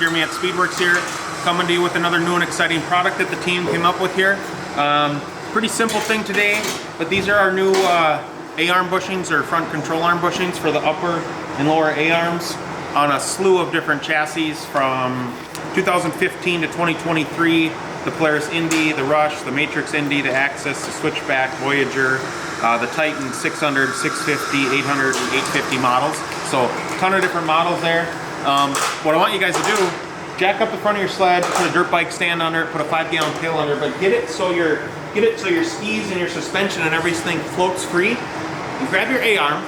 Jeremy at Speedworks here, coming to you with another new and exciting product that the team came up with here. Pretty simple thing today, but these are our new A-arm bushings, or front control arm bushings for the upper and lower A-arms on a slew of different chassis from 2015 to 2023. The Polaris Indy, the Rush, the Matrix Indy, the Axis, the Switchback, Voyager, the Titan 600, 650, 800, and 850 models. So a ton of different models there. What I want you guys to do, jack up the front of your sled, put a dirt bike stand under it, put a 5-gallon pail under it, but get it so your skis and your suspension and everything floats free. You grab your A-arm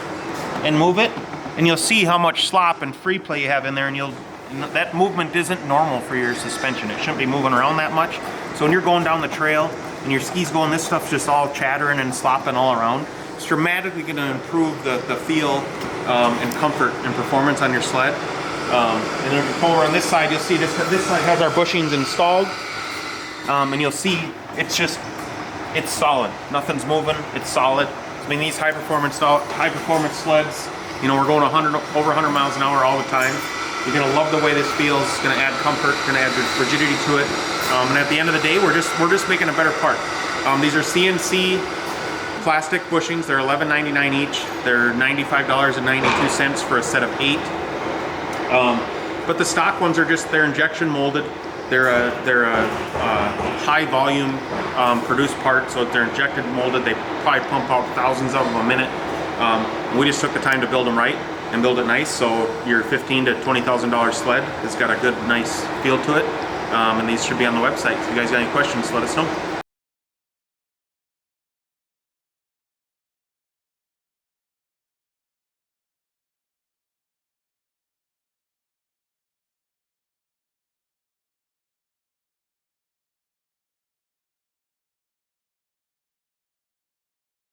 and move it, and you'll see how much slop and free play you have in there, and that movement isn't normal for your suspension. It shouldn't be moving around that much. So when you're going down the trail and your skis going, this stuff's just all chattering and slopping all around. It's dramatically going to improve the feel and comfort and performance on your sled. And if you pull over on this side, you'll see this side has our bushings installed. And you'll see it's solid. Nothing's moving, it's solid. I mean, these high performance sleds, you know, we're going over 100 miles an hour all the time. You're gonna love the way this feels. It's gonna add comfort, gonna add rigidity to it. And at the end of the day, we're just making a better part. These are CNC plastic bushings. They're $11.99 each. They're $95.92 for a set of 8. But the stock ones are they're injection molded. They're a high volume produced part, so if they're injected molded, they probably pump out thousands of them a minute. We just took the time to build them right and build it nice, so your $15,000 to $20,000 sled has got a good, nice feel to it. And these should be on the website. If you guys got any questions, let us know.